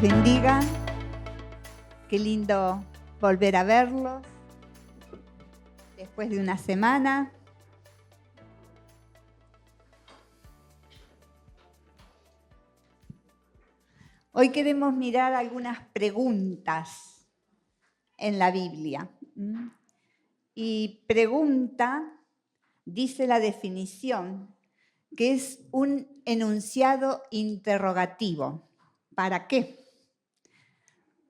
bendiga. Qué lindo volver a verlos después de una semana. Hoy queremos mirar algunas preguntas en la Biblia. Y pregunta, dice la definición, que es un enunciado interrogativo. ¿Para qué?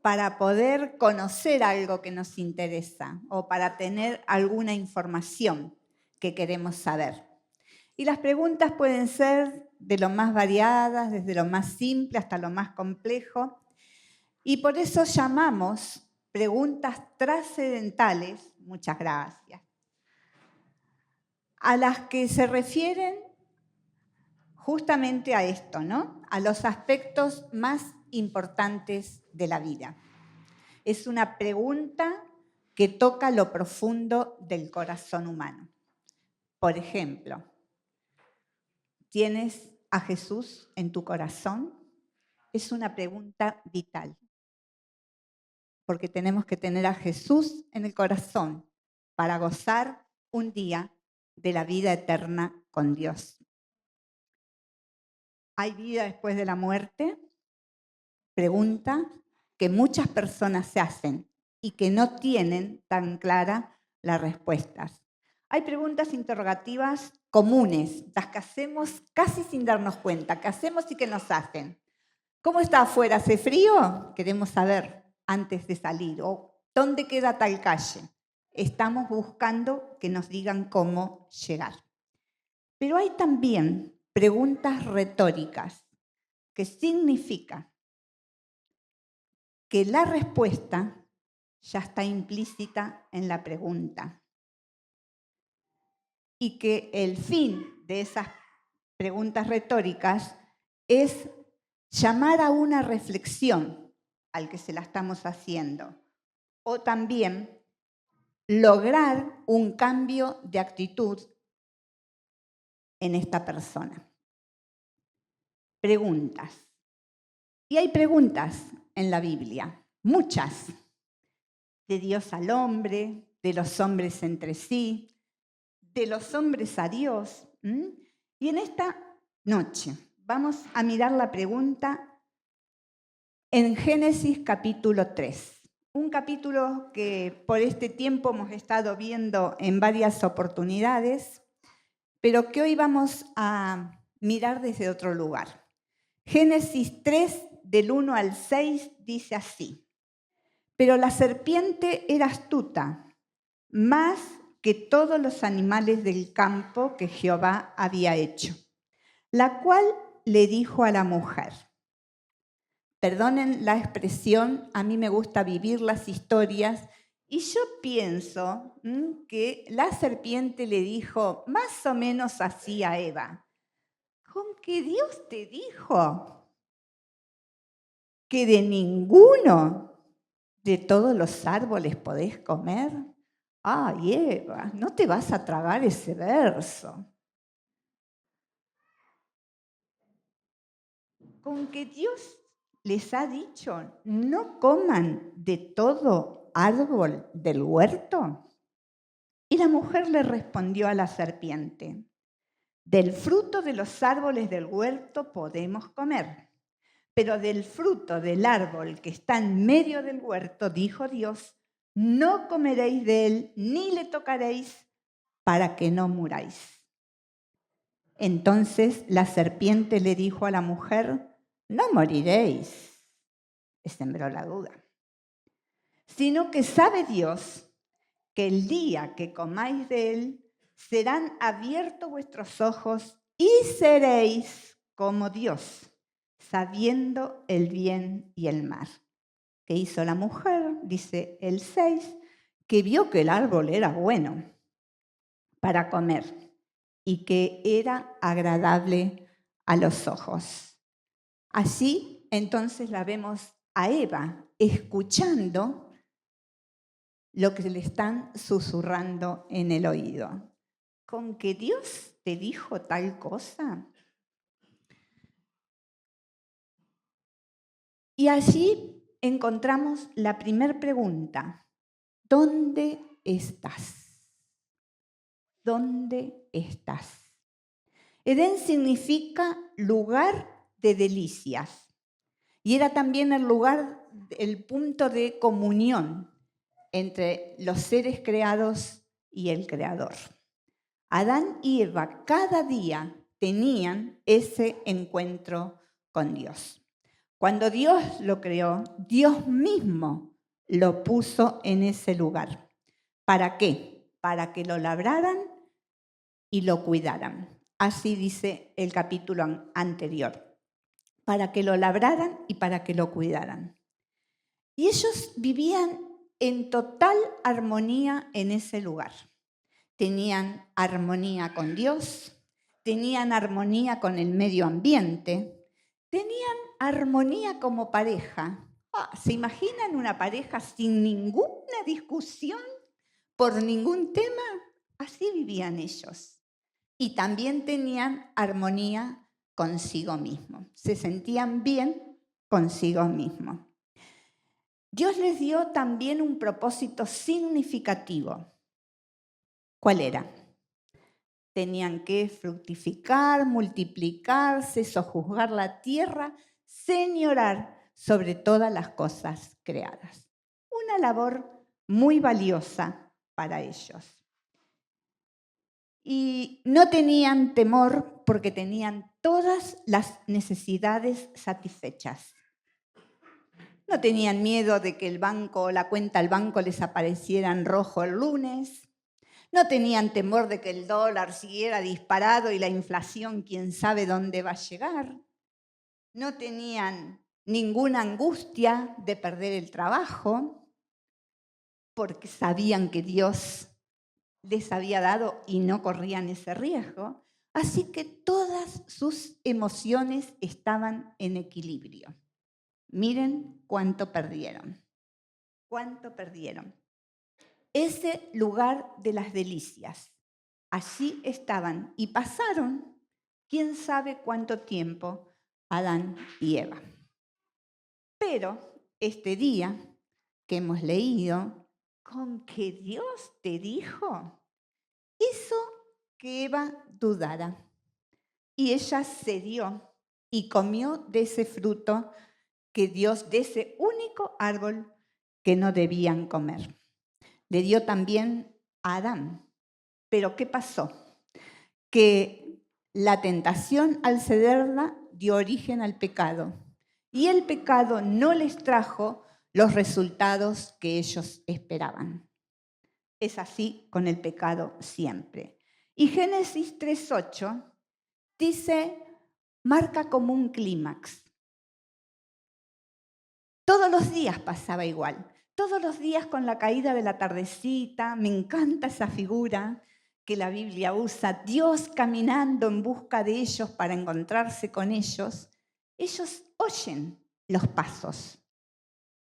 Para poder conocer algo que nos interesa o para tener alguna información que queremos saber. Y las preguntas pueden ser de lo más variadas, desde lo más simple hasta lo más complejo. Y por eso llamamos preguntas trascendentales, muchas gracias, a las que se refieren justamente a esto, ¿no? A los aspectos más importantes de la vida. Es una pregunta que toca lo profundo del corazón humano. Por ejemplo, ¿tienes a Jesús en tu corazón? Es una pregunta vital, porque tenemos que tener a Jesús en el corazón para gozar un día de la vida eterna con Dios. ¿Hay vida después de la muerte? Pregunta que muchas personas se hacen y que no tienen tan clara las respuestas. Hay preguntas interrogativas comunes, las que hacemos casi sin darnos cuenta, que hacemos y que nos hacen. ¿Cómo está afuera? ¿Hace frío? Queremos saber antes de salir. ¿O dónde queda tal calle? Estamos buscando que nos digan cómo llegar. Pero hay también preguntas retóricas, que significa que la respuesta ya está implícita en la pregunta y que el fin de esas preguntas retóricas es llamar a una reflexión al que se la estamos haciendo o también lograr un cambio de actitud en esta persona. Preguntas. Y hay preguntas en la Biblia, muchas, de Dios al hombre, de los hombres entre sí, de los hombres a Dios. Y en esta noche vamos a mirar la pregunta en Génesis capítulo 3. Un capítulo que por este tiempo hemos estado viendo en varias oportunidades, pero que hoy vamos a mirar desde otro lugar. Génesis 3, del 1 al 6, dice así: Pero la serpiente era astuta, más que todos los animales del campo que Jehová había hecho, la cual le dijo a la mujer. Perdonen la expresión, a mí me gusta vivir las historias, y yo pienso que la serpiente le dijo más o menos así a Eva: ¿con que Dios te dijo que de ninguno de todos los árboles podés comer? Ay, Eva, no te vas a tragar ese verso. Con que Dios les ha dicho, no coman de todo árbol del huerto. Y la mujer le respondió a la serpiente: del fruto de los árboles del huerto podemos comer, pero del fruto del árbol que está en medio del huerto, dijo Dios, no comeréis de él ni le tocaréis para que no muráis. Entonces la serpiente le dijo a la mujer: no moriréis, le sembró la duda, sino que sabe Dios que el día que comáis de él serán abiertos vuestros ojos y seréis como Dios, sabiendo el bien y el mal. ¿Qué hizo la mujer? Dice el 6, que vio que el árbol era bueno para comer y que era agradable a los ojos. Así, entonces la vemos a Eva escuchando lo que le están susurrando en el oído. ¿Con que Dios te dijo tal cosa? Y allí encontramos la primera pregunta. ¿Dónde estás? ¿Dónde estás? Edén significa lugar de delicias. Y era también el lugar, el punto de comunión entre los seres creados y el Creador. Adán y Eva cada día tenían ese encuentro con Dios. Cuando Dios lo creó, Dios mismo lo puso en ese lugar. ¿Para qué? Para que lo labraran y lo cuidaran. Así dice el capítulo anterior. Para que lo labraran y para que lo cuidaran. Y ellos vivían en total armonía en ese lugar. Tenían armonía con Dios, tenían armonía con el medio ambiente, tenían armonía como pareja. ¿Se imaginan una pareja sin ninguna discusión por ningún tema? Así vivían ellos. Y también tenían armonía consigo mismo. Se sentían bien consigo mismo. Dios les dio también un propósito significativo. ¿Cuál era? Tenían que fructificar, multiplicarse, sojuzgar la tierra, señorar sobre todas las cosas creadas. Una labor muy valiosa para ellos. Y no tenían temor porque tenían todas las necesidades satisfechas. No tenían miedo de que el banco, la cuenta al banco les apareciera en rojo el lunes. No tenían temor de que el dólar siguiera disparado y la inflación quién sabe dónde va a llegar. No tenían ninguna angustia de perder el trabajo porque sabían que Dios les había dado y no corrían ese riesgo. Así que todas sus emociones estaban en equilibrio. Miren cuánto perdieron. Cuánto perdieron. Ese lugar de las delicias. Allí estaban y pasaron, quién sabe cuánto tiempo, Adán y Eva. Pero este día que hemos leído, con que Dios te dijo, hizo que Eva dudara. Y ella cedió y comió de ese fruto que Dios, de ese único árbol que no debían comer. Le dio también a Adán. Pero ¿qué pasó? Que la tentación al cederla dio origen al pecado. Y el pecado no les trajo los resultados que ellos esperaban. Es así con el pecado siempre. Y Génesis 3:8 dice, marca como un clímax. Todos los días pasaba igual. Todos los días con la caída de la tardecita, me encanta esa figura que la Biblia usa, Dios caminando en busca de ellos para encontrarse con ellos. Ellos oyen los pasos,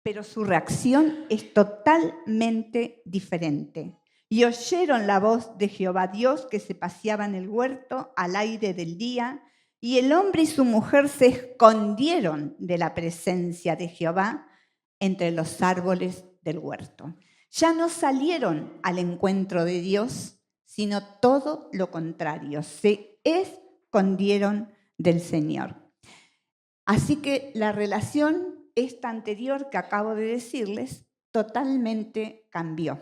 pero su reacción es totalmente diferente. Y oyeron la voz de Jehová Dios que se paseaba en el huerto al aire del día, y el hombre y su mujer se escondieron de la presencia de Jehová entre los árboles del huerto. Ya no salieron al encuentro de Dios, sino todo lo contrario, se escondieron del Señor. Así que la relación esta anterior que acabo de decirles totalmente cambió.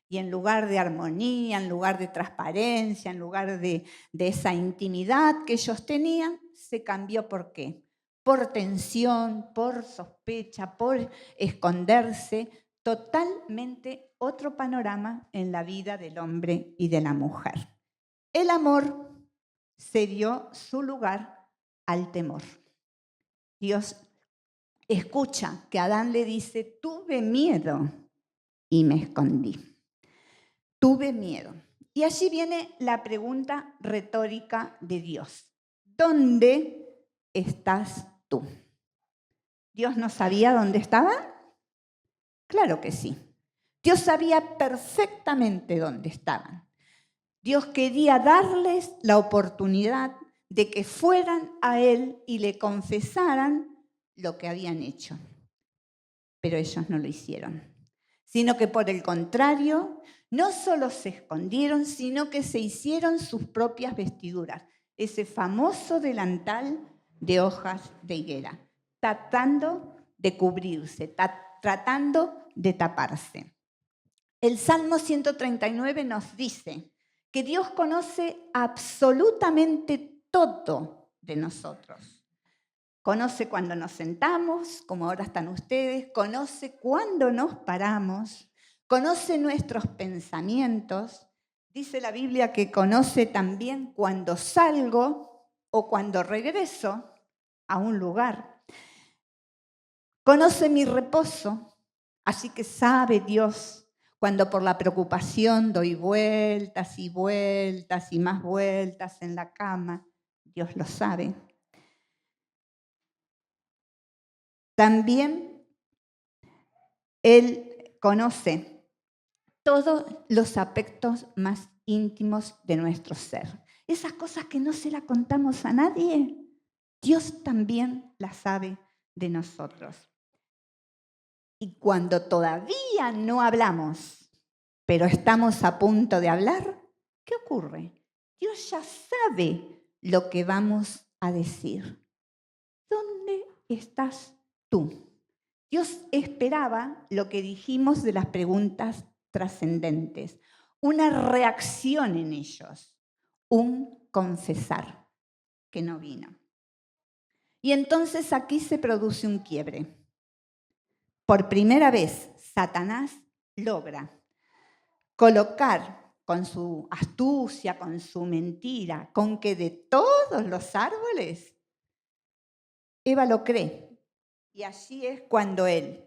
Y en lugar de armonía, en lugar de transparencia, en lugar de esa intimidad que ellos tenían, se cambió ¿por qué? Por tensión, por sospecha, por esconderse, totalmente otro panorama en la vida del hombre y de la mujer. El amor cedió su lugar al temor. Dios escucha que Adán le dice, tuve miedo y me escondí. Tuve miedo. Y allí viene la pregunta retórica de Dios. ¿Dónde estás tú? ¿Dios no sabía dónde estaban? Claro que sí. Dios sabía perfectamente dónde estaban. Dios quería darles la oportunidad de que fueran a Él y le confesaran lo que habían hecho. pero ellos no lo hicieron, sino que por el contrario, no solo se escondieron, sino que se hicieron sus propias vestiduras, ese famoso delantal de hojas de higuera, tratando de cubrirse, tratando de taparse. El Salmo 139 nos dice que Dios conoce absolutamente todo de nosotros. Conoce cuando nos sentamos, como ahora están ustedes, conoce cuándo nos paramos, conoce nuestros pensamientos. Dice la Biblia que conoce también cuando salgo o cuando regreso a un lugar. Conoce mi reposo, así que sabe Dios cuando por la preocupación doy vueltas y vueltas y más vueltas en la cama. Dios lo sabe. También Él conoce todos los aspectos más íntimos de nuestro ser. Esas cosas que no se las contamos a nadie, Dios también las sabe de nosotros. Y cuando todavía no hablamos, pero estamos a punto de hablar, ¿qué ocurre? Dios ya sabe lo que vamos a decir. ¿Dónde estás tú? Dios esperaba lo que dijimos de las preguntas trascendentes, una reacción en ellos, un confesar que no vino. Y entonces aquí se produce un quiebre. Por primera vez, Satanás logra colocar con su astucia, con su mentira, con que de todos los árboles, Eva lo cree. Y así es cuando él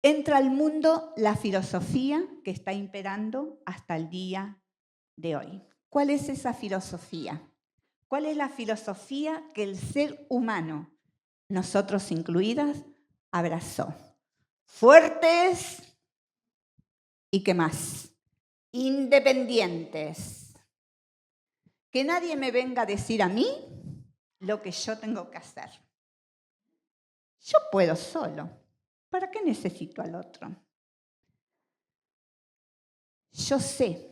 entra al mundo la filosofía que está imperando hasta el día de hoy. ¿Cuál es esa filosofía? ¿Cuál es la filosofía que el ser humano, nosotros incluidas, abrazó? Fuertes y ¿qué más? Independientes. Que nadie me venga a decir a mí lo que yo tengo que hacer. Yo puedo solo. ¿Para qué necesito al otro? Yo sé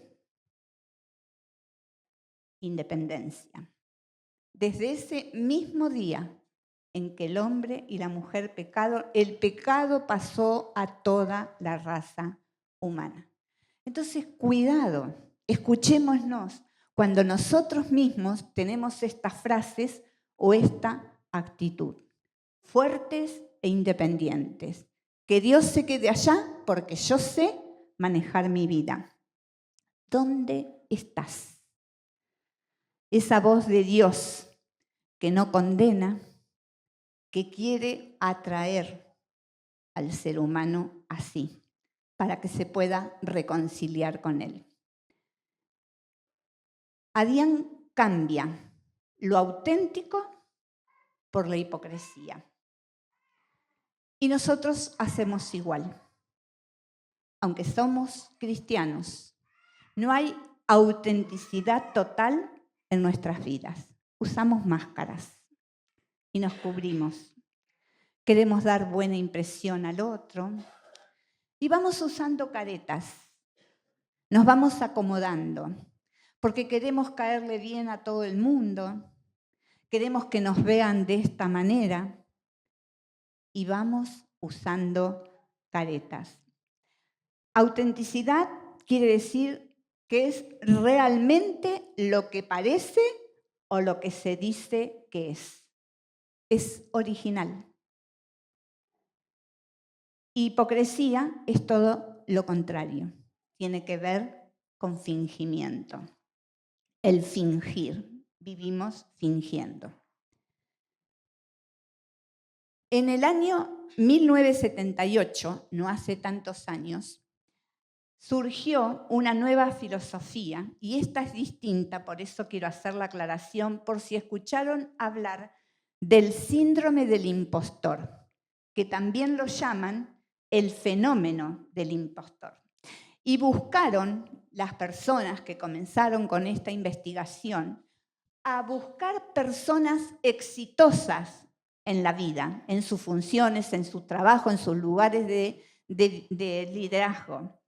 independencia. Desde ese mismo día en que el hombre y la mujer pecaron, el pecado pasó a toda la raza humana. Entonces, cuidado, escuchémonos cuando nosotros mismos tenemos estas frases o esta actitud. Fuertes e independientes. Que Dios se quede allá porque yo sé manejar mi vida. ¿Dónde estás? Esa voz de Dios que no condena, que quiere atraer al ser humano así, para que se pueda reconciliar con él. Adán cambia lo auténtico por la hipocresía. Y nosotros hacemos igual. Aunque somos cristianos, no hay autenticidad total en nuestras vidas. Usamos máscaras y nos cubrimos. Queremos dar buena impresión al otro y vamos usando caretas. Nos vamos acomodando porque queremos caerle bien a todo el mundo, queremos que nos vean de esta manera y vamos usando caretas. Autenticidad quiere decir que es realmente lo que parece o lo que se dice que es. Es original. Hipocresía es todo lo contrario. Tiene que ver con fingimiento. El fingir. Vivimos fingiendo. En el año 1978, no hace tantos años, surgió una nueva filosofía y esta es distinta, por eso quiero hacer la aclaración, por si escucharon hablar del síndrome del impostor, que también lo llaman el fenómeno del impostor. Y buscaron, las personas que comenzaron con esta investigación, a buscar personas exitosas en la vida, en sus funciones, en su trabajo, en sus lugares de liderazgo.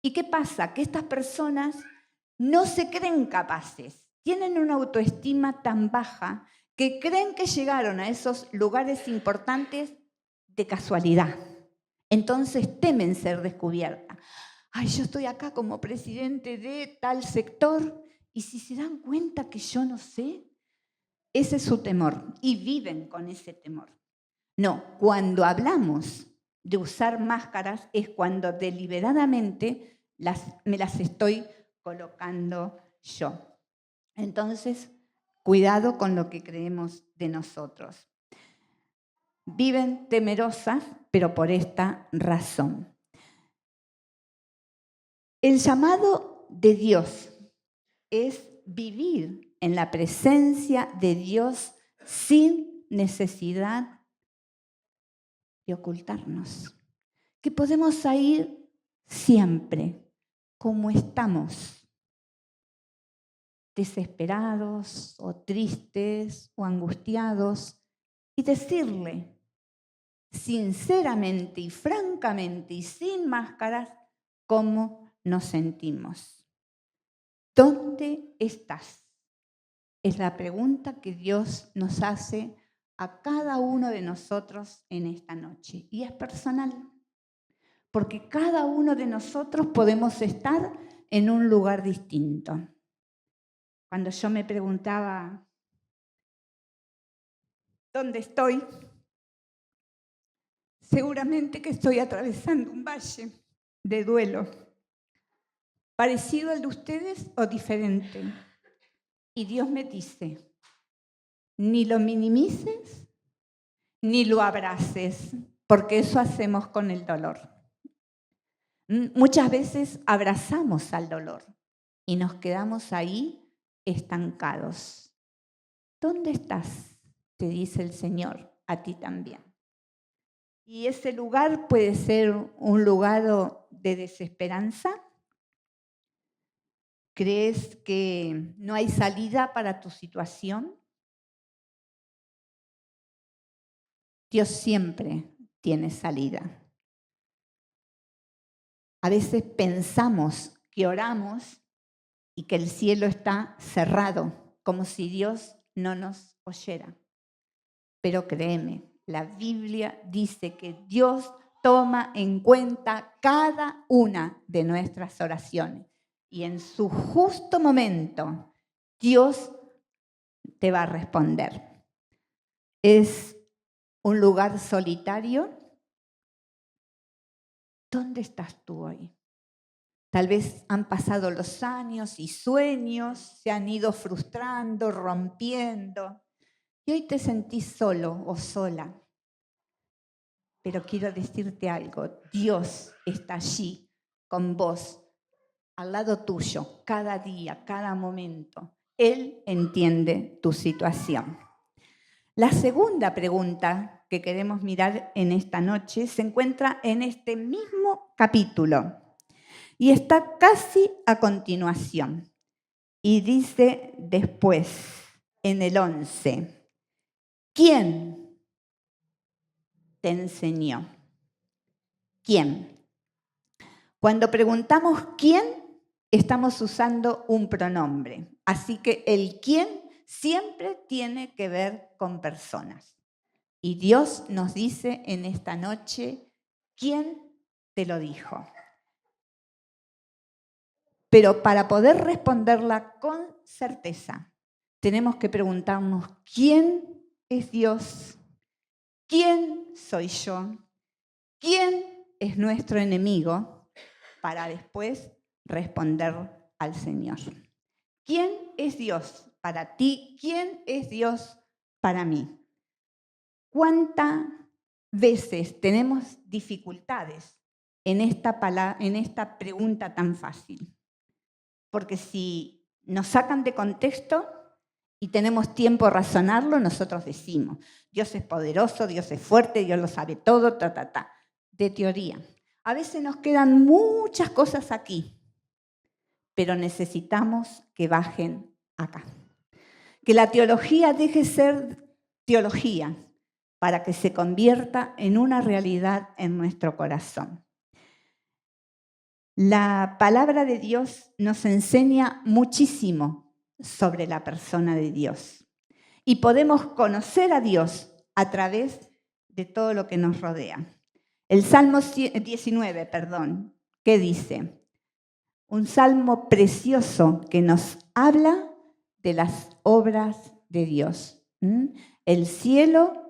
¿Y qué pasa? Que estas personas no se creen capaces, tienen una autoestima tan baja que creen que llegaron a esos lugares importantes de casualidad. Entonces temen ser descubiertas. Ay, yo estoy acá como presidente de tal sector y si se dan cuenta que yo no sé, ese es su temor y viven con ese temor. No, cuando hablamos de usar máscaras es cuando deliberadamente me las estoy colocando yo. Entonces, cuidado con lo que creemos de nosotros. Viven temerosas, pero por esta razón. El llamado de Dios es vivir en la presencia de Dios sin necesidad de ocultarnos. Que podemos ir siempre como estamos, desesperados o tristes o angustiados, y decirle sinceramente y francamente y sin máscaras cómo nos sentimos. ¿Dónde estás? Es la pregunta que Dios nos hace a cada uno de nosotros en esta noche. Y es personal, porque cada uno de nosotros podemos estar en un lugar distinto. Cuando yo me preguntaba, ¿dónde estoy? Seguramente que estoy atravesando un valle de duelo, parecido al de ustedes o diferente. Y Dios me dice, ni lo minimices, ni lo abraces, porque eso hacemos con el dolor. Muchas veces abrazamos al dolor y nos quedamos ahí estancados. ¿Dónde estás? Te dice el Señor, a ti también. Y ese lugar puede ser un lugar de desesperanza. ¿Crees que no hay salida para tu situación? Dios siempre tiene salida. A veces pensamos que oramos y que el cielo está cerrado, como si Dios no nos oyera. Pero créeme, la Biblia dice que Dios toma en cuenta cada una de nuestras oraciones y en su justo momento Dios te va a responder. ¿Es un lugar solitario? ¿Dónde estás tú hoy? Tal vez han pasado los años y sueños se han ido frustrando, rompiendo, y hoy te sentís solo o sola. Pero quiero decirte algo, Dios está allí con vos, al lado tuyo, cada día, cada momento. Él entiende tu situación. La segunda pregunta que queremos mirar en esta noche se encuentra en este mismo capítulo y está casi a continuación. Y dice después, en el 11, ¿quién te enseñó? ¿Quién? Cuando preguntamos quién, estamos usando un pronombre. Así que el quién siempre tiene que ver con personas. Y Dios nos dice en esta noche, ¿quién te lo dijo? Pero para poder responderla con certeza, tenemos que preguntarnos, ¿quién es Dios? ¿Quién soy yo? ¿Quién es nuestro enemigo? Para después responder al Señor. ¿Quién es Dios para ti? ¿Quién es Dios para mí? ¿Cuántas veces tenemos dificultades en esta pregunta tan fácil? Porque si nos sacan de contexto y tenemos tiempo a razonarlo, nosotros decimos, Dios es poderoso, Dios es fuerte, Dios lo sabe todo, de teoría. A veces nos quedan muchas cosas aquí, pero necesitamos que bajen acá. Que la teología deje ser teología para que se convierta en una realidad en nuestro corazón. La palabra de Dios nos enseña muchísimo sobre la persona de Dios y podemos conocer a Dios a través de todo lo que nos rodea. El Salmo 19, ¿qué dice? Un salmo precioso que nos habla de las obras de Dios. El cielo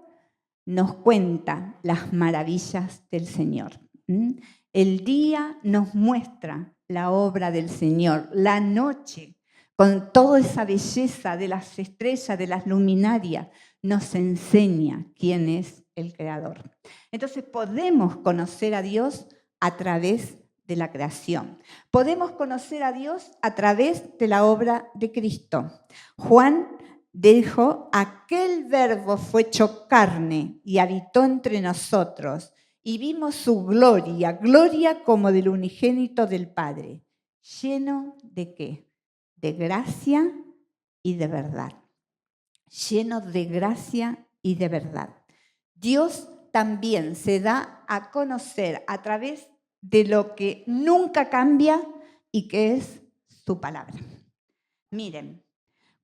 nos cuenta las maravillas del Señor. El día nos muestra la obra del Señor. La noche, con toda esa belleza de las estrellas, de las luminarias, nos enseña quién es el Creador. Entonces podemos conocer a Dios a través de la creación. Podemos conocer a Dios a través de la obra de Cristo. Juan dijo, aquel verbo fue hecho carne y habitó entre nosotros y vimos su gloria, gloria como del unigénito del Padre, lleno de ¿qué? De gracia y de verdad. Lleno de gracia y de verdad. Dios también se da a conocer a través de lo que nunca cambia y que es su palabra. Miren,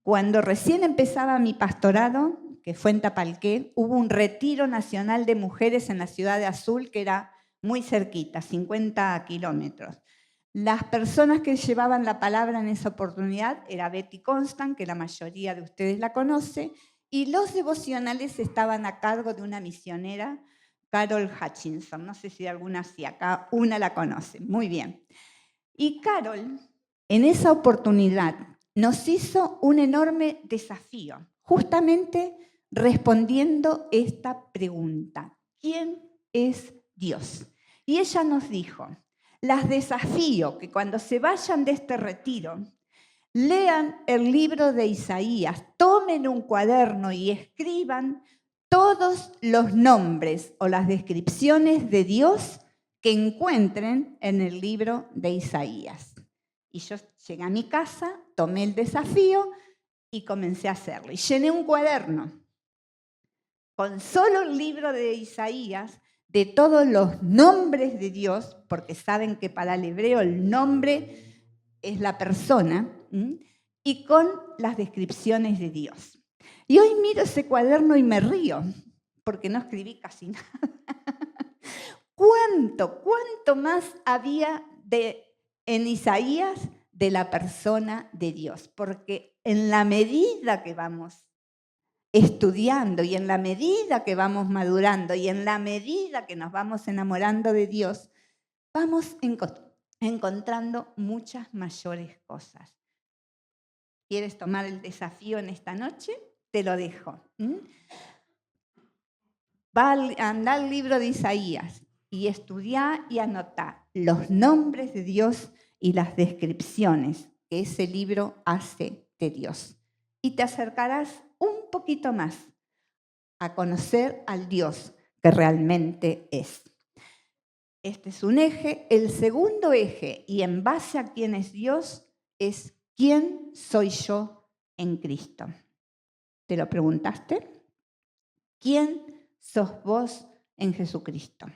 cuando recién empezaba mi pastorado, que fue en Tapalqué, hubo un retiro nacional de mujeres en la ciudad de Azul, que era muy cerquita, 50 kilómetros. Las personas que llevaban la palabra en esa oportunidad era Betty Constant, que la mayoría de ustedes la conoce, y los devocionales estaban a cargo de una misionera, Carol Hutchinson. No sé si alguna sí, acá una la conoce. Muy bien. Y Carol, en esa oportunidad, nos hizo un enorme desafío, justamente respondiendo esta pregunta: ¿quién es Dios? Y ella nos dijo, las desafío que cuando se vayan de este retiro, lean el libro de Isaías, tomen un cuaderno y escriban todos los nombres o las descripciones de Dios que encuentren en el libro de Isaías. Y yo llegué a mi casa, tomé el desafío y comencé a hacerlo. Y llené un cuaderno con solo el libro de Isaías, de todos los nombres de Dios, porque saben que para el hebreo el nombre es la persona, y con las descripciones de Dios. Y hoy miro ese cuaderno y me río, porque no escribí casi nada. ¿Cuánto más había en Isaías de la persona de Dios? Porque en la medida que vamos estudiando y en la medida que vamos madurando y en la medida que nos vamos enamorando de Dios, vamos encontrando muchas mayores cosas. ¿Quieres tomar el desafío en esta noche? Te lo dejo. Anda al libro de Isaías y estudia y anotá los nombres de Dios y las descripciones que ese libro hace de Dios. Y te acercarás un poquito más a conocer al Dios que realmente es. Este es un eje. El segundo eje, y en base a quién es Dios, es quién soy yo en Cristo. ¿Te lo preguntaste? ¿Quién sos vos en Jesucristo?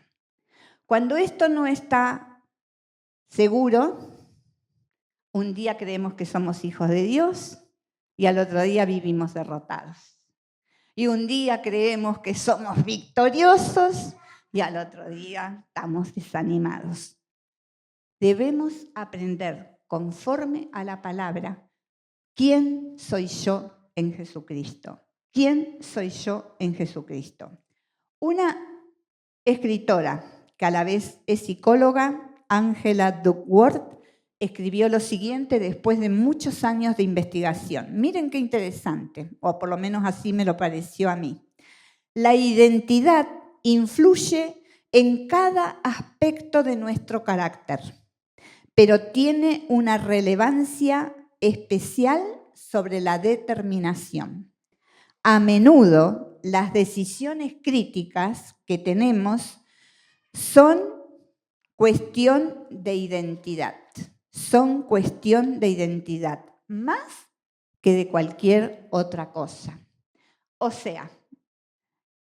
Cuando esto no está seguro, un día creemos que somos hijos de Dios y al otro día vivimos derrotados. Y un día creemos que somos victoriosos y al otro día estamos desanimados. Debemos aprender conforme a la palabra quién soy yo en Jesucristo. ¿Quién soy yo en Jesucristo? Una escritora que a la vez es psicóloga, Angela Duckworth, escribió lo siguiente después de muchos años de investigación. Miren qué interesante, o por lo menos así me lo pareció a mí. La identidad influye en cada aspecto de nuestro carácter, pero tiene una relevancia especial sobre la determinación. A menudo, las decisiones críticas que tenemos son cuestión de identidad. Son cuestión de identidad, más que de cualquier otra cosa. O sea,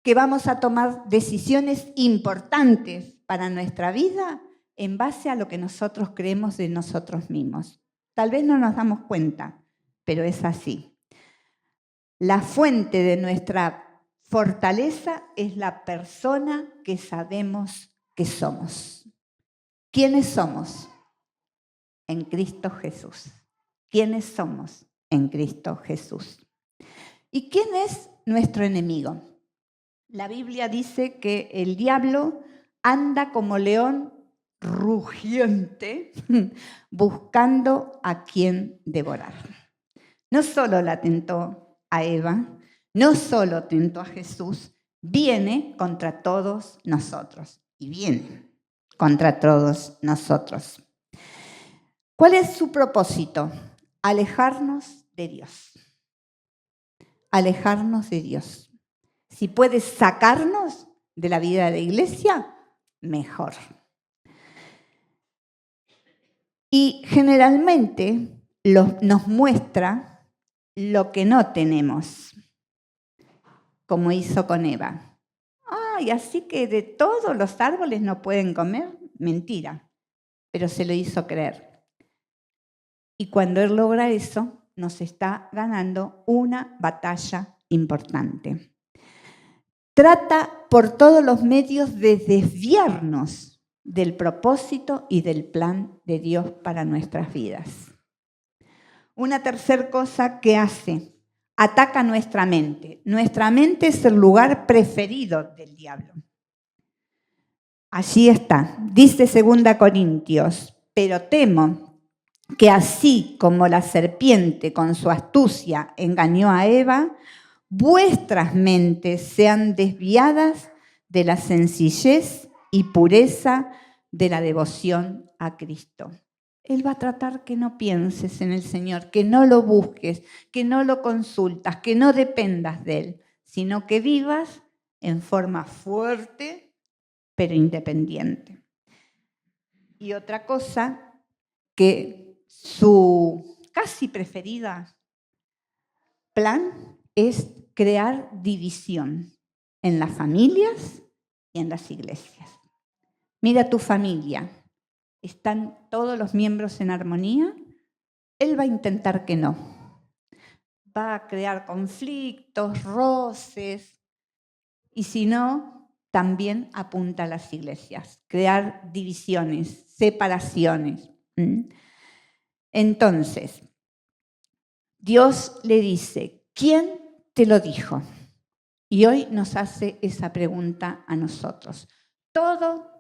que vamos a tomar decisiones importantes para nuestra vida en base a lo que nosotros creemos de nosotros mismos. Tal vez no nos damos cuenta, pero es así. La fuente de nuestra fortaleza es la persona que sabemos que somos. ¿Quiénes somos? En Cristo Jesús. ¿Quiénes somos? En Cristo Jesús. ¿Y quién es nuestro enemigo? La Biblia dice que el diablo anda como león rugiente buscando a quien devorar. No solo la tentó a Eva, no solo tentó a Jesús, viene contra todos nosotros y viene contra todos nosotros. ¿Cuál es su propósito? Alejarnos de Dios. Alejarnos de Dios. Si puedes sacarnos de la vida de la iglesia, mejor. Y generalmente nos muestra lo que no tenemos, como hizo con Eva. Ay, así que de todos los árboles no pueden comer. Mentira, pero se lo hizo creer. Y cuando él logra eso, nos está ganando una batalla importante. Trata por todos los medios de desviarnos del propósito y del plan de Dios para nuestras vidas. Una tercera cosa que hace, ataca nuestra mente. Nuestra mente es el lugar preferido del diablo. Allí está, dice 2 Corintios, pero temo que así como la serpiente con su astucia engañó a Eva, vuestras mentes sean desviadas de la sencillez y pureza de la devoción a Cristo. Él va a tratar que no pienses en el Señor, que no lo busques, que no lo consultas, que no dependas de Él, sino que vivas en forma fuerte, pero independiente. Y otra cosa, que su casi preferida plan es crear división en las familias y en las iglesias. Mira tu familia, ¿están todos los miembros en armonía? Él va a intentar que no. Va a crear conflictos, roces, y si no, también apunta a las iglesias, crear divisiones, separaciones. Entonces, Dios le dice, ¿quién te lo dijo? Y hoy nos hace esa pregunta a nosotros. Todo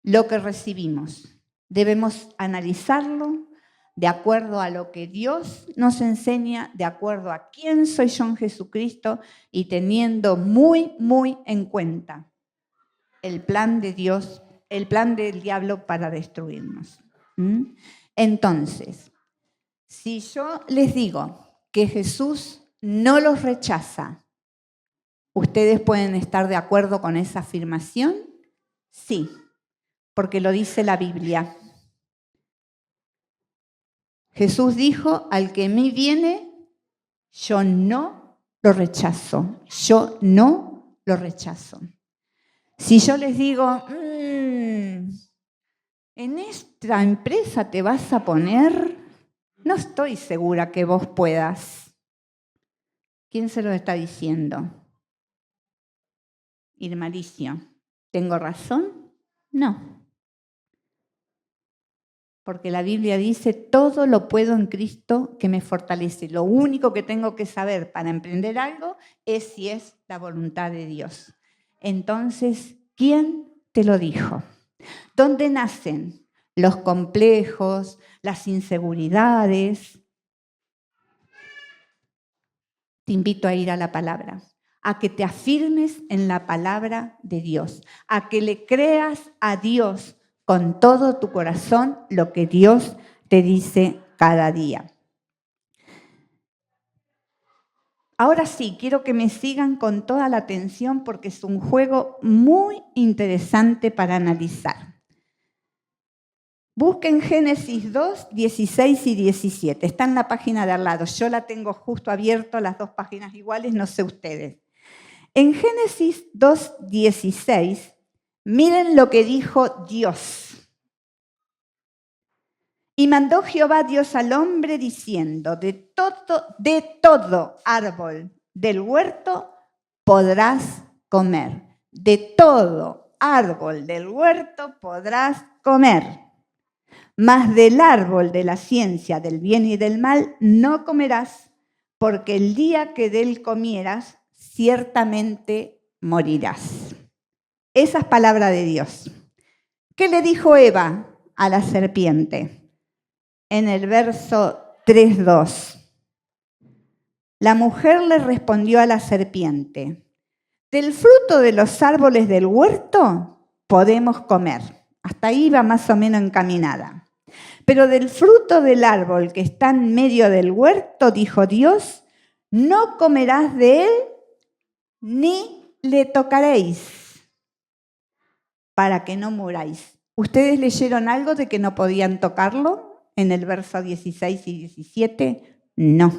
lo que recibimos debemos analizarlo de acuerdo a lo que Dios nos enseña, de acuerdo a quién soy yo en Jesucristo y teniendo muy, muy en cuenta el plan de Dios, el plan del diablo para destruirnos. Entonces, si yo les digo que Jesús no los rechaza, ¿ustedes pueden estar de acuerdo con esa afirmación? Sí, porque lo dice la Biblia. Jesús dijo, al que a mí viene, yo no lo rechazo. Yo no lo rechazo. Si yo les digo, en esta empresa te vas a poner, no estoy segura que vos puedas. ¿Quién se lo está diciendo? Irma Alicia, ¿tengo razón? No. Porque la Biblia dice, todo lo puedo en Cristo que me fortalece. Lo único que tengo que saber para emprender algo es si es la voluntad de Dios. Entonces, ¿quién te lo dijo? ¿Dónde nacen los complejos, las inseguridades? Te invito a ir a la palabra, a que te afirmes en la palabra de Dios, a que le creas a Dios con todo tu corazón lo que Dios te dice cada día. Ahora sí, quiero que me sigan con toda la atención porque es un juego muy interesante para analizar. Busquen Génesis 2, 16 y 17. Está en la página de al lado. Yo la tengo justo abierto, las dos páginas iguales, no sé ustedes. En Génesis 2:16, miren lo que dijo Dios. Y mandó Jehová Dios al hombre diciendo, de todo árbol del huerto podrás comer. De todo árbol del huerto podrás comer. Mas del árbol de la ciencia del bien y del mal no comerás, porque el día que de él comieras, ciertamente morirás. Esas palabras de Dios. ¿Qué le dijo Eva a la serpiente? En el verso 3:2. La mujer le respondió a la serpiente, del fruto de los árboles del huerto podemos comer. Hasta ahí va más o menos encaminada. Pero del fruto del árbol que está en medio del huerto, dijo Dios, no comerás de él ni le tocaréis, para que no muráis. ¿Ustedes leyeron algo de que no podían tocarlo en el verso 16 y 17? No.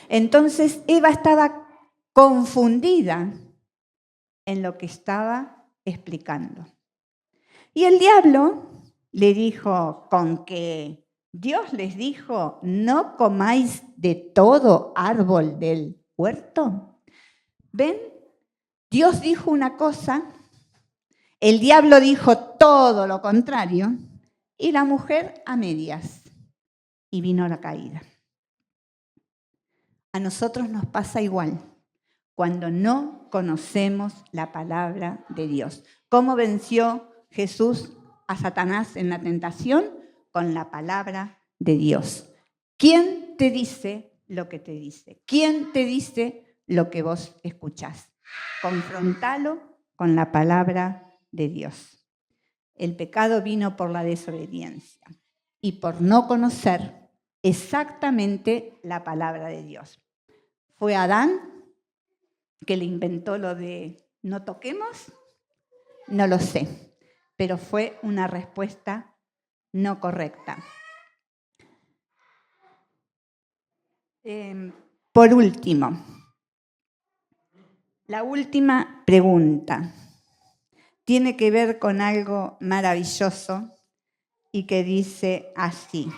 Entonces Eva estaba confundida en lo que estaba explicando. Y el diablo le dijo, con que Dios les dijo, no comáis de todo árbol del huerto. ¿Ven? Dios dijo una cosa, el diablo dijo todo lo contrario, y la mujer a medias. Y vino la caída. A nosotros nos pasa igual cuando no conocemos la palabra de Dios. ¿Cómo venció Jesús a Satanás en la tentación? Con la palabra de Dios. ¿Quién te dice lo que te dice? ¿Quién te dice lo que vos escuchás? Confrontalo con la palabra de Dios. El pecado vino por la desobediencia y por no conocer exactamente la palabra de Dios. ¿Fue Adán que le inventó lo de no toquemos? No lo sé, pero fue una respuesta no correcta. Por último, la última pregunta tiene que ver con algo maravilloso y que dice así: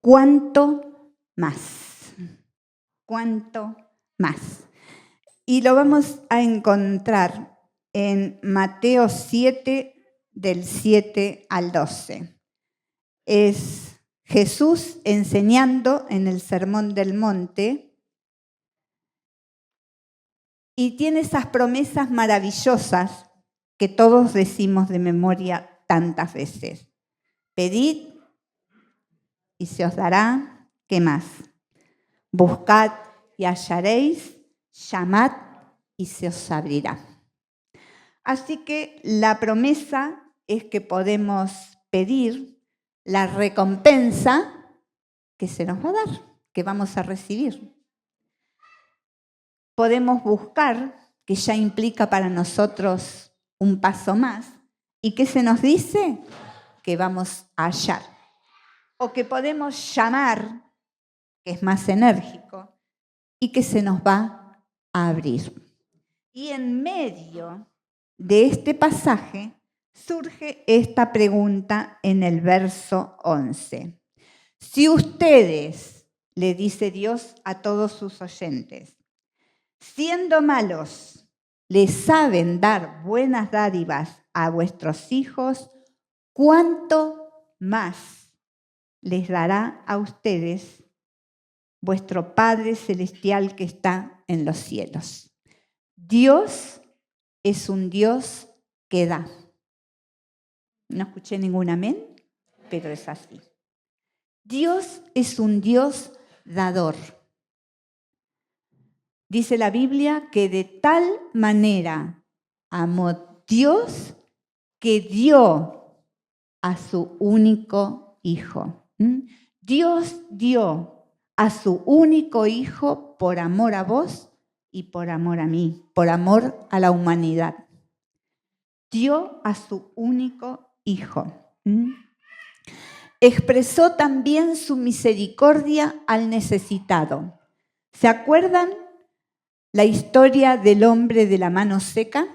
¿cuánto más? ¿Cuánto más? Y lo vamos a encontrar en Mateo 7, del 7 al 12. Es Jesús enseñando en el Sermón del Monte y tiene esas promesas maravillosas que todos decimos de memoria tantas veces. Pedid y se os dará, ¿qué más? Buscad y hallaréis, llamad y se os abrirá. Así que la promesa es que podemos pedir la recompensa que se nos va a dar, que vamos a recibir. Podemos buscar, que ya implica para nosotros un paso más, y ¿qué se nos dice? Que vamos a hallar. O que podemos llamar, que es más enérgico, y que se nos va a abrir. Y en medio de este pasaje surge esta pregunta en el verso 11. Si ustedes, le dice Dios a todos sus oyentes, siendo malos, les saben dar buenas dádivas a vuestros hijos, ¿cuánto más les dará a ustedes vuestro Padre Celestial que está en los cielos? Dios es un Dios que da. No escuché ningún amén, pero es así. Dios es un Dios dador. Dice la Biblia que de tal manera amó Dios que dio a su único Hijo. Dios dio a su único Hijo por amor a vos y por amor a mí, por amor a la humanidad. Dio a su único Hijo. Expresó también su misericordia al necesitado. ¿Se acuerdan la historia del hombre de la mano seca?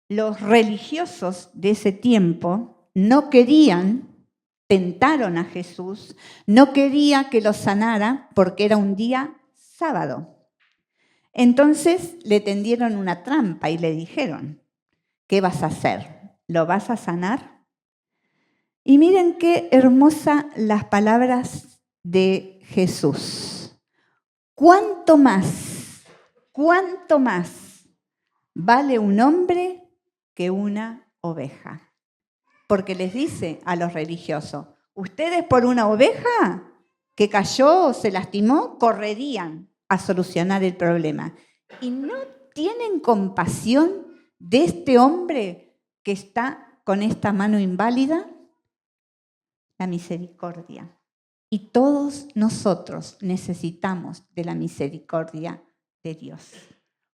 Los religiosos de ese tiempo no querían, tentaron a Jesús, no quería que lo sanara porque era un día sábado. Entonces le tendieron una trampa y le dijeron, ¿qué vas a hacer? ¿Lo vas a sanar? Y miren qué hermosas las palabras de Jesús. ¿Cuánto más vale un hombre que una oveja? Porque les dice a los religiosos, ustedes por una oveja que cayó o se lastimó, correrían a solucionar el problema. Y no tienen compasión de este hombre que está con esta mano inválida. La misericordia. Y todos nosotros necesitamos de la misericordia de Dios.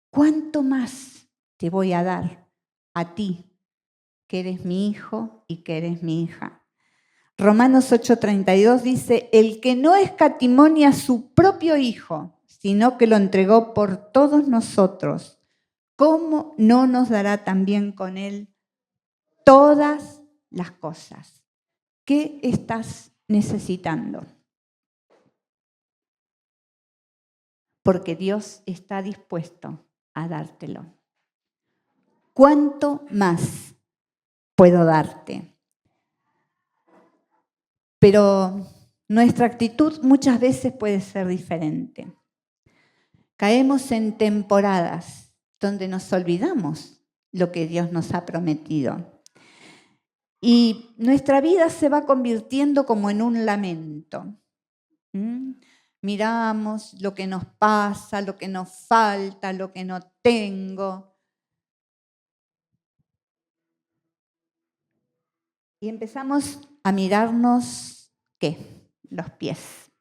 ¿Cuánto más te voy a dar a ti, que eres mi hijo y que eres mi hija? Romanos 8:32 dice, el que no escatimó ni a su propio hijo, sino que lo entregó por todos nosotros, ¿cómo no nos dará también con él todas las cosas? ¿Qué estás necesitando? Porque Dios está dispuesto a dártelo. ¿Cuánto más puedo darte? Pero nuestra actitud muchas veces puede ser diferente. Caemos en temporadas donde nos olvidamos lo que Dios nos ha prometido. Y nuestra vida se va convirtiendo como en un lamento. Miramos lo que nos pasa, lo que nos falta, lo que no tengo. Y empezamos a mirarnos, ¿qué? Los pies.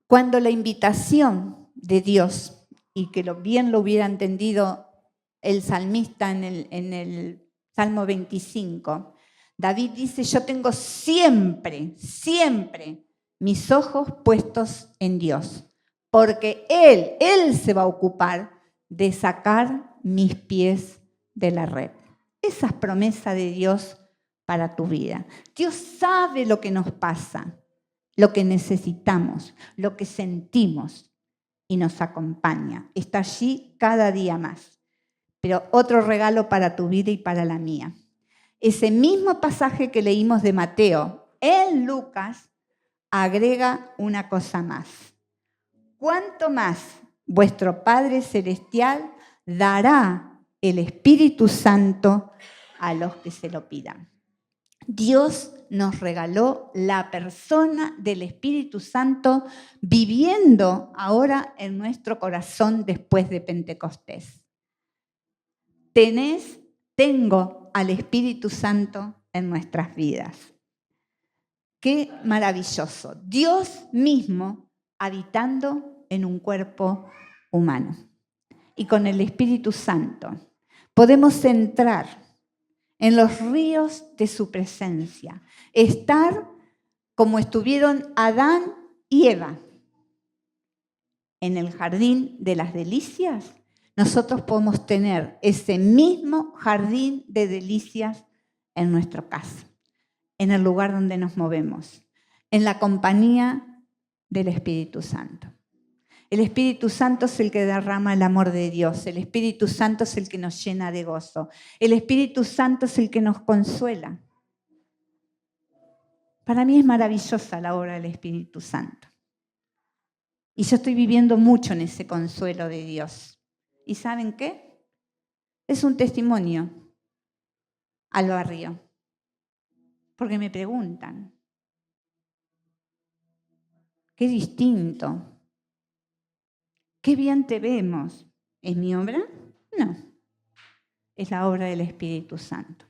Cuando la invitación de Dios, y que bien lo hubiera entendido el salmista en el Salmo 25, David dice, yo tengo siempre mis ojos puestos en Dios, porque Él se va a ocupar de sacar mis pies de la red. Esa es promesa de Dios para tu vida. Dios sabe lo que nos pasa, lo que necesitamos, lo que sentimos y nos acompaña. Está allí cada día más. Pero otro regalo para tu vida y para la mía. Ese mismo pasaje que leímos de Mateo en Lucas agrega una cosa más. ¿Cuánto más vuestro Padre Celestial dará el Espíritu Santo a los que se lo pidan? Dios nos regaló la persona del Espíritu Santo viviendo ahora en nuestro corazón después de Pentecostés. Tengo al Espíritu Santo en nuestras vidas. Qué maravilloso. Dios mismo habitando en un cuerpo humano. Y con el Espíritu Santo podemos entrar en los ríos de su presencia. Estar como estuvieron Adán y Eva en el jardín de las delicias. Nosotros podemos tener ese mismo jardín de delicias en nuestra casa, en el lugar donde nos movemos, en la compañía del Espíritu Santo. El Espíritu Santo es el que derrama el amor de Dios. El Espíritu Santo es el que nos llena de gozo. El Espíritu Santo es el que nos consuela. Para mí es maravillosa la obra del Espíritu Santo. Y yo estoy viviendo mucho en ese consuelo de Dios. ¿Y saben qué? Es un testimonio al barrio. Porque me preguntan, qué distinto. Qué bien te vemos. ¿Es mi obra? No. Es la obra del Espíritu Santo.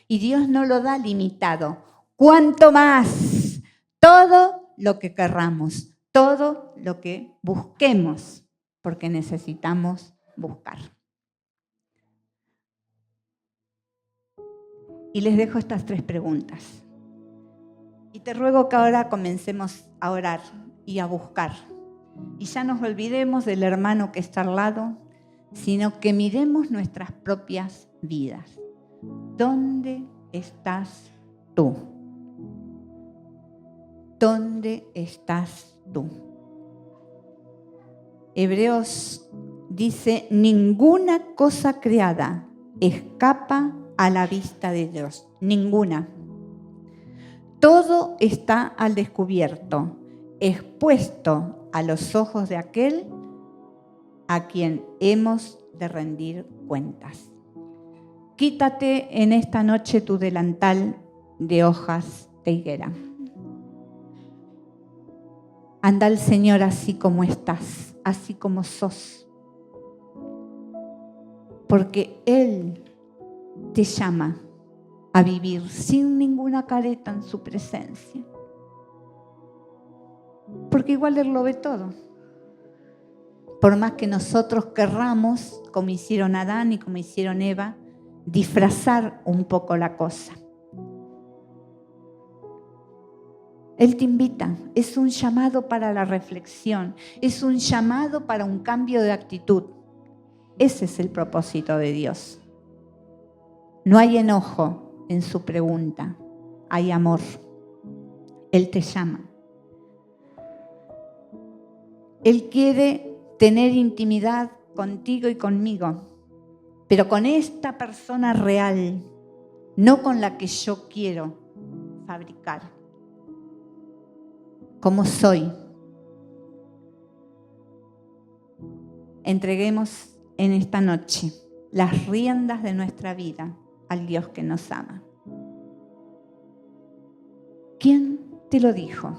Y Dios no lo da limitado. ¿Cuánto más? Todo lo que querramos, todo lo que busquemos, porque necesitamos buscar. Y les dejo estas 3 preguntas. Y te ruego que ahora comencemos a orar y a buscar. y ya nos olvidemos del hermano que está al lado, sino que miremos nuestras propias vidas. ¿Dónde estás tú? ¿Dónde estás tú? Hebreos dice, ninguna cosa creada escapa a la vista de Dios. Ninguna. Todo está al descubierto, expuesto a los ojos de aquel a quien hemos de rendir cuentas. Quítate en esta noche tu delantal de hojas de higuera. Anda al Señor así como estás, así como sos. Porque Él te llama a vivir sin ninguna careta en su presencia. Porque igual Él lo ve todo. Por más que nosotros querramos, como hicieron Adán y como hicieron Eva, disfrazar un poco la cosa. Él te invita, es un llamado para la reflexión, es un llamado para un cambio de actitud. Ese es el propósito de Dios. No hay enojo en su pregunta, hay amor. Él te llama. Él quiere tener intimidad contigo y conmigo, pero con esta persona real, no con la que yo quiero fabricar. Como soy. Entreguemos en esta noche las riendas de nuestra vida al Dios que nos ama. ¿Quién te lo dijo?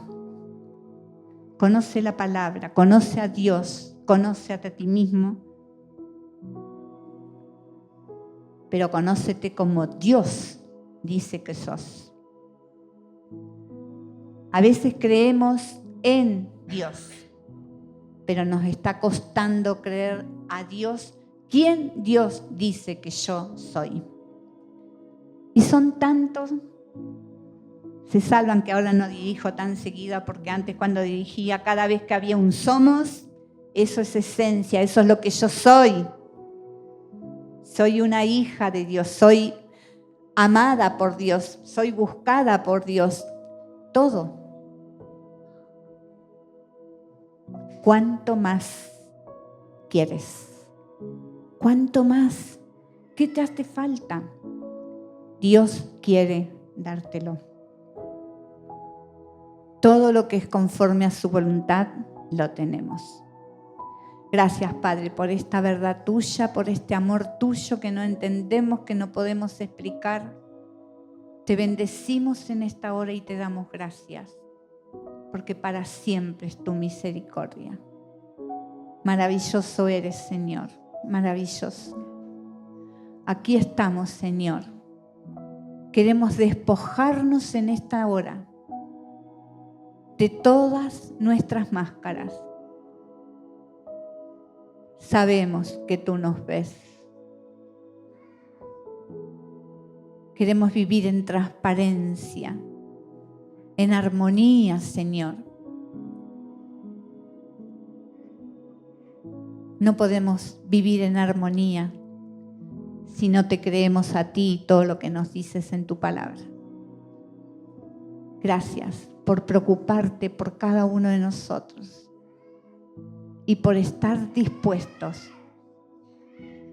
Conoce la palabra, conoce a Dios, conoce a ti mismo, pero conócete como Dios dice que sos. A veces creemos en Dios, pero nos está costando creer a Dios, ¿quién Dios dice que yo soy? Y son tantos, se salvan que ahora no dirijo tan seguida, porque antes cuando dirigía, cada vez que había un somos, eso es esencia, eso es lo que yo soy. Soy una hija de Dios, soy amada por Dios, soy buscada por Dios, todo. ¿Cuánto más quieres? ¿Cuánto más? ¿Qué te hace falta? Dios quiere dártelo. Todo lo que es conforme a su voluntad lo tenemos. Gracias, Padre, por esta verdad tuya, por este amor tuyo que no entendemos, que no podemos explicar. Te bendecimos en esta hora y te damos gracias, porque para siempre es tu misericordia. Maravilloso eres, Señor, maravilloso. Aquí estamos, Señor. Queremos despojarnos en esta hora de todas nuestras máscaras. Sabemos que tú nos ves. Queremos vivir en transparencia, en armonía, Señor. No podemos vivir en armonía si no te creemos a ti y todo lo que nos dices en tu palabra. Gracias por preocuparte por cada uno de nosotros y por estar dispuestos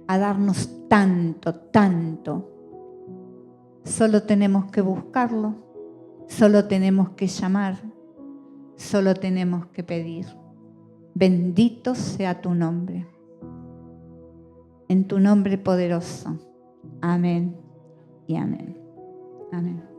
a darnos tanto, tanto. Solo tenemos que buscarlo, solo tenemos que llamar, solo tenemos que pedir. Bendito sea tu nombre. En tu nombre poderoso. Amén y amén. Amén.